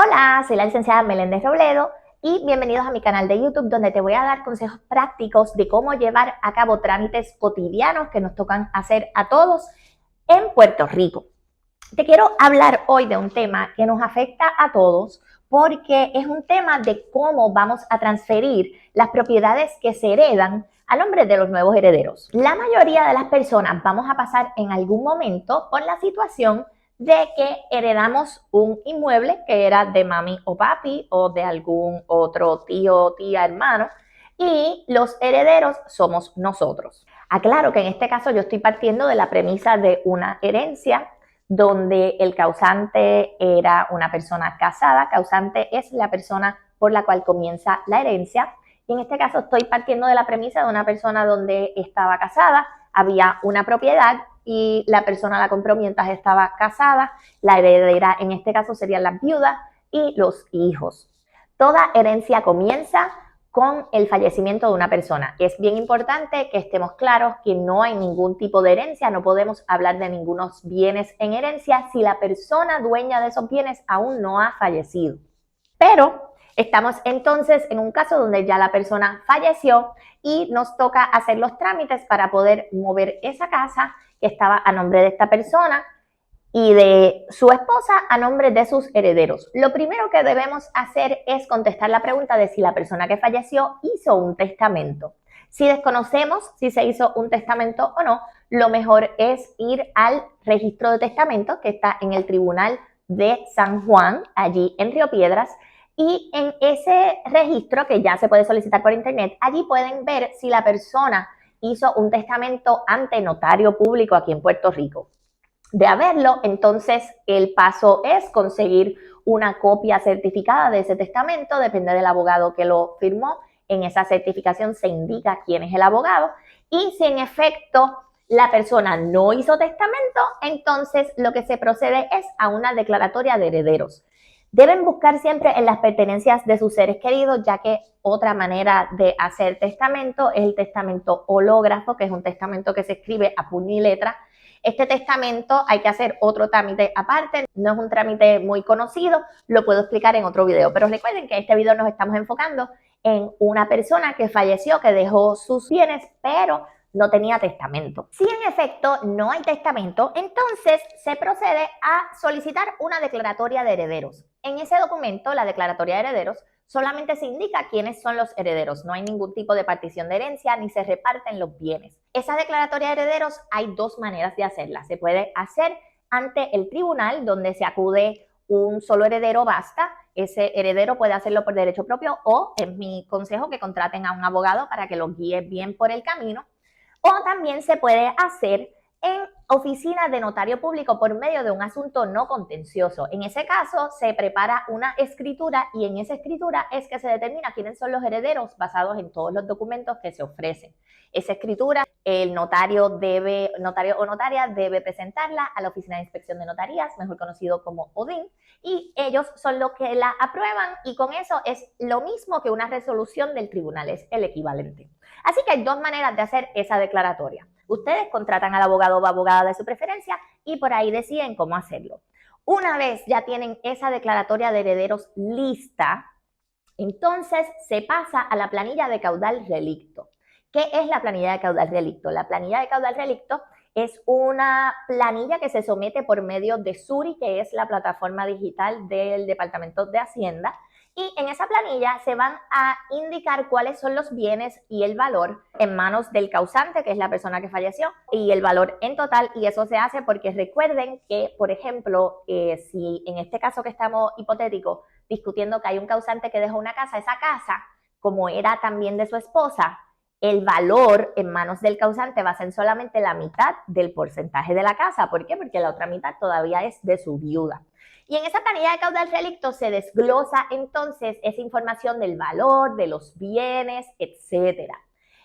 Hola, soy la licenciada Meléndez Robledo y bienvenidos a mi canal de YouTube donde te voy a dar consejos prácticos de cómo llevar a cabo trámites cotidianos que nos tocan hacer a todos en Puerto Rico. Te quiero hablar hoy de un tema que nos afecta a todos porque es un tema de cómo vamos a transferir las propiedades que se heredan a nombre de los nuevos herederos. La mayoría de las personas vamos a pasar en algún momento por la situación de que heredamos un inmueble que era de mami o papi o de algún otro tío, tía, hermano, y los herederos somos nosotros. Aclaro que en este caso yo estoy partiendo de la premisa de una herencia donde el causante era una persona casada. Causante es la persona por la cual comienza la herencia. Y en este caso estoy partiendo de la premisa de una persona donde estaba casada, había una propiedad y la persona a la compró mientras estaba casada. La heredera en este caso serían las viudas y los hijos. Toda herencia comienza con el fallecimiento de una persona. Es bien importante que estemos claros que no hay ningún tipo de herencia, no podemos hablar de ningunos bienes en herencia si la persona dueña de esos bienes aún no ha fallecido. Pero estamos entonces en un caso donde ya la persona falleció y nos toca hacer los trámites para poder mover esa casa que estaba a nombre de esta persona y de su esposa a nombre de sus herederos. Lo primero que debemos hacer es contestar la pregunta de si la persona que falleció hizo un testamento. Si desconocemos si se hizo un testamento o no, lo mejor es ir al registro de testamentos que está en el Tribunal de San Juan, allí en Río Piedras, y en ese registro que ya se puede solicitar por internet, allí pueden ver si la persona hizo un testamento ante notario público aquí en Puerto Rico. De haberlo, entonces el paso es conseguir una copia certificada de ese testamento, depende del abogado que lo firmó. En esa certificación se indica quién es el abogado y si en efecto la persona no hizo testamento, entonces lo que se procede es a una declaratoria de herederos. Deben buscar siempre en las pertenencias de sus seres queridos, ya que otra manera de hacer testamento es el testamento hológrafo, que es un testamento que se escribe a puño y letra. Este testamento hay que hacer otro trámite aparte, no es un trámite muy conocido, lo puedo explicar en otro video, pero recuerden que en este video nos estamos enfocando en una persona que falleció, que dejó sus bienes, pero no tenía testamento. Si en efecto no hay testamento, entonces se procede a solicitar una declaratoria de herederos. En ese documento, la declaratoria de herederos, solamente se indica quiénes son los herederos. No hay ningún tipo de partición de herencia ni se reparten los bienes. Esa declaratoria de herederos hay dos maneras de hacerla. Se puede hacer ante el tribunal, donde se acude un solo heredero basta. Ese heredero puede hacerlo por derecho propio o, es mi consejo, que contraten a un abogado para que los guíe bien por el camino. O también se puede hacer en oficina de notario público por medio de un asunto no contencioso. En ese caso se prepara una escritura y en esa escritura es que se determina quiénes son los herederos basados en todos los documentos que se ofrecen. Esa escritura el notario o notaria debe presentarla a la Oficina de Inspección de Notarías, mejor conocido como ODIN, y ellos son los que la aprueban y con eso es lo mismo que una resolución del tribunal, es el equivalente. Así que hay dos maneras de hacer esa declaratoria. Ustedes contratan al abogado o abogada de su preferencia y por ahí deciden cómo hacerlo. Una vez ya tienen esa declaratoria de herederos lista, entonces se pasa a la planilla de caudal relicto. ¿Qué es la planilla de caudal relicto? La planilla de caudal relicto es una planilla que se somete por medio de Suri, que es la plataforma digital del Departamento de Hacienda, y en esa planilla se van a indicar cuáles son los bienes y el valor en manos del causante, que es la persona que falleció, y el valor en total, y eso se hace porque recuerden que, por ejemplo, si en este caso que estamos hipotético discutiendo que hay un causante que dejó una casa, esa casa, como era también de su esposa, el valor en manos del causante va a ser solamente la mitad del porcentaje de la casa. ¿Por qué? Porque la otra mitad todavía es de su viuda. Y en esa planilla de caudal relicto se desglosa entonces esa información del valor, de los bienes, etc.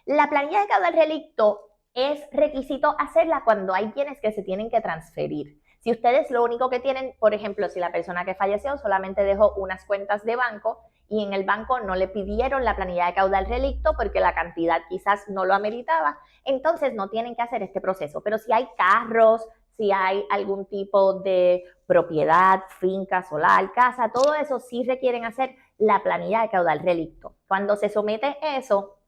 La planilla de caudal relicto es requisito hacerla cuando hay bienes que se tienen que transferir. Si ustedes lo único que tienen, por ejemplo, si la persona que falleció solamente dejó unas cuentas de banco y en el banco no le pidieron la planilla de caudal relicto porque la cantidad quizás no lo ameritaba, entonces no tienen que hacer este proceso. Pero si hay carros, si hay algún tipo de propiedad, finca, solar, casa, todo eso sí requieren hacer la planilla de caudal relicto. Cuando se somete eso,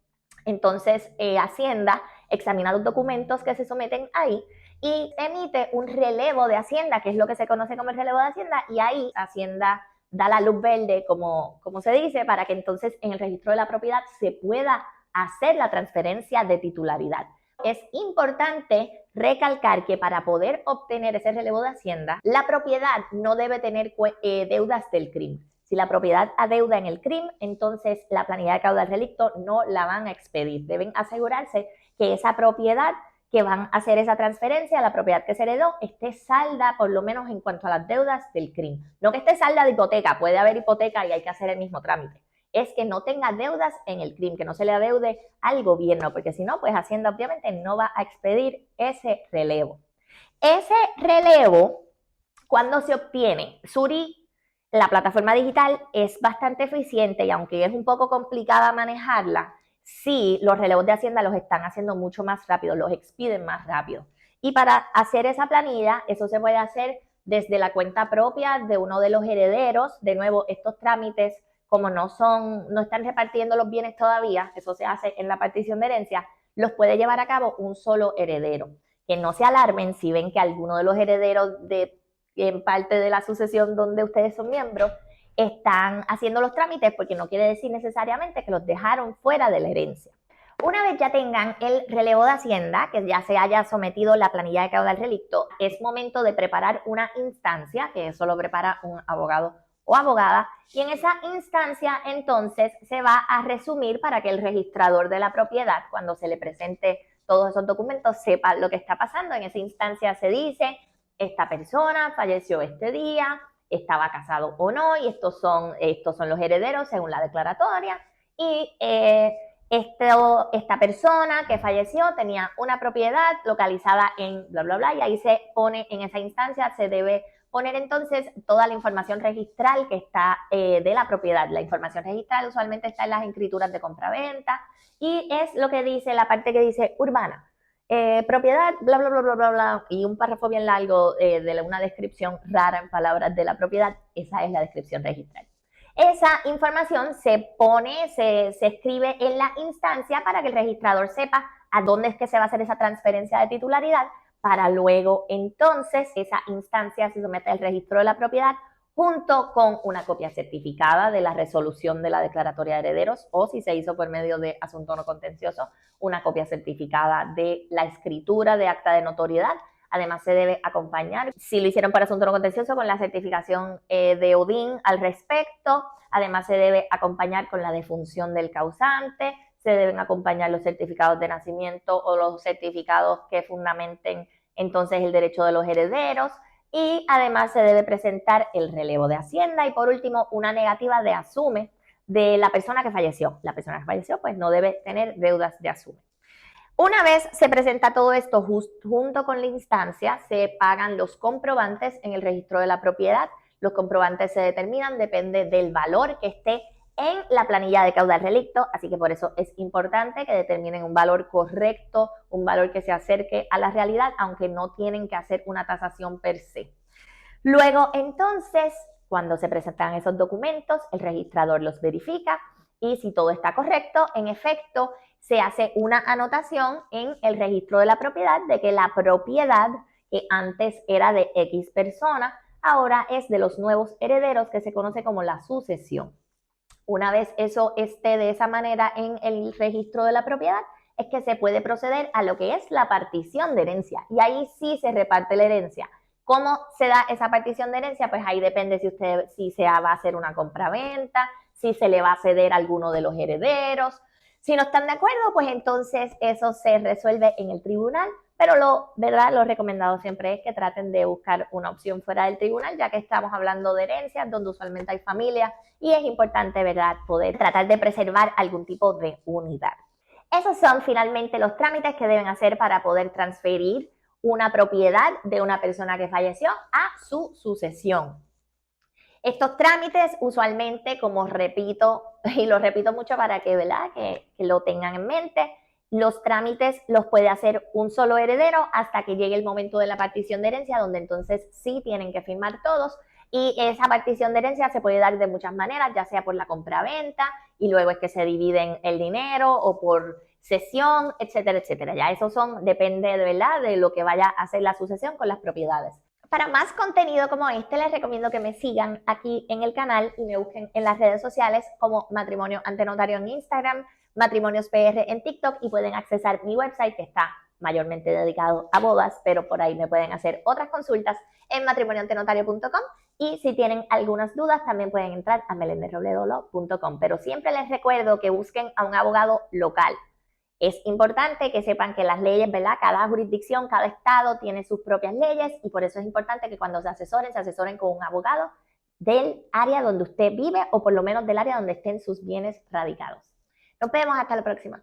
entonces Hacienda examina los documentos que se someten ahí y emite un relevo de Hacienda, que es lo que se conoce como el relevo de Hacienda, y ahí Hacienda da la luz verde, como se dice, para que entonces en el registro de la propiedad se pueda hacer la transferencia de titularidad. Es importante recalcar que para poder obtener ese relevo de Hacienda, la propiedad no debe tener deudas del CRIM. Si la propiedad adeuda en el CRIM, entonces la planilla de caudal relicto no la van a expedir. Deben asegurarse que esa propiedad que van a hacer esa transferencia, la propiedad que se heredó, esté salda por lo menos en cuanto a las deudas del CRIM. No que esté salda de hipoteca, puede haber hipoteca y hay que hacer el mismo trámite. Es que no tenga deudas en el CRIM, que no se le adeude al gobierno, porque si no, pues Hacienda obviamente no va a expedir ese relevo. Ese relevo, cuando se obtiene, Suri, la plataforma digital, es bastante eficiente y aunque es un poco complicada manejarla, sí, los relevos de Hacienda los están haciendo mucho más rápido, los expiden más rápido. Y para hacer esa planilla, eso se puede hacer desde la cuenta propia de uno de los herederos. De nuevo, estos trámites, como no están repartiendo los bienes todavía, eso se hace en la partición de herencia, los puede llevar a cabo un solo heredero. Que no se alarmen si ven que alguno de los herederos en parte de la sucesión donde ustedes son miembros están haciendo los trámites, porque no quiere decir necesariamente que los dejaron fuera de la herencia. Una vez ya tengan el relevo de Hacienda, que ya se haya sometido la planilla de caudal relicto, es momento de preparar una instancia, que eso lo prepara un abogado o abogada, y en esa instancia entonces se va a resumir para que el registrador de la propiedad, cuando se le presente todos esos documentos, sepa lo que está pasando. En esa instancia se dice: esta persona falleció este día, estaba casado o no, y estos son los herederos según la declaratoria, y esta persona que falleció tenía una propiedad localizada en bla, bla, bla, y ahí se pone, en esa instancia se debe poner entonces toda la información registral que está de la propiedad. La información registral usualmente está en las escrituras de compraventa y es lo que dice, la parte que dice urbana. Propiedad, bla, bla, bla, bla, bla, bla, y un párrafo bien largo de una descripción rara en palabras de la propiedad. Esa es la descripción registral. Esa información se escribe en la instancia para que el registrador sepa a dónde es que se va a hacer esa transferencia de titularidad, para luego entonces esa instancia se somete al registro de la propiedad junto con una copia certificada de la resolución de la declaratoria de herederos, o si se hizo por medio de asunto no contencioso, una copia certificada de la escritura de acta de notoriedad. Además se debe acompañar, si lo hicieron para asunto no contencioso, con la certificación de ODIN al respecto. Además se debe acompañar con la defunción del causante, se deben acompañar los certificados de nacimiento o los certificados que fundamenten entonces el derecho de los herederos, y además se debe presentar el relevo de Hacienda y por último una negativa de asume de la persona que falleció. La persona que falleció pues no debe tener deudas de asume. Una vez se presenta todo esto junto con la instancia, se pagan los comprobantes en el registro de la propiedad. Los comprobantes se determinan, depende del valor que esté en la planilla de caudal relicto, así que por eso es importante que determinen un valor correcto, un valor que se acerque a la realidad, aunque no tienen que hacer una tasación per se. Luego, entonces, cuando se presentan esos documentos, el registrador los verifica y si todo está correcto, en efecto, se hace una anotación en el registro de la propiedad de que la propiedad que antes era de X persona, ahora es de los nuevos herederos, que se conoce como la sucesión. Una vez eso esté de esa manera en el registro de la propiedad, es que se puede proceder a lo que es la partición de herencia. Y ahí sí se reparte la herencia. ¿Cómo se da esa partición de herencia? Pues ahí depende si se va a hacer una compraventa, si se le va a ceder a alguno de los herederos. Si no están de acuerdo, pues entonces eso se resuelve en el tribunal. Pero lo recomendado siempre es que traten de buscar una opción fuera del tribunal, ya que estamos hablando de herencias donde usualmente hay familia y es importante, ¿verdad?, poder tratar de preservar algún tipo de unidad. Esos son finalmente los trámites que deben hacer para poder transferir una propiedad de una persona que falleció a su sucesión. Estos trámites usualmente, como repito, y lo repito mucho para que, ¿verdad?, que lo tengan en mente, Los trámites los puede hacer un solo heredero hasta que llegue el momento de la partición de herencia, donde entonces sí tienen que firmar todos. Y esa partición de herencia se puede dar de muchas maneras, ya sea por la compraventa y luego es que se dividen el dinero o por cesión, etcétera, etcétera. Ya eso depende de verdad de lo que vaya a hacer la sucesión con las propiedades. Para más contenido como este, les recomiendo que me sigan aquí en el canal y me busquen en las redes sociales como Matrimonio ante Notario en Instagram, Matrimonios PR en TikTok y pueden accesar mi website que está mayormente dedicado a bodas, pero por ahí me pueden hacer otras consultas en matrimonioantenotario.com y si tienen algunas dudas también pueden entrar a melendezrobledolo.com, pero siempre les recuerdo que busquen a un abogado local. Es importante que sepan que las leyes, ¿verdad? Cada jurisdicción, cada estado tiene sus propias leyes y por eso es importante que cuando se asesoren con un abogado del área donde usted vive o por lo menos del área donde estén sus bienes radicados. Nos vemos hasta la próxima.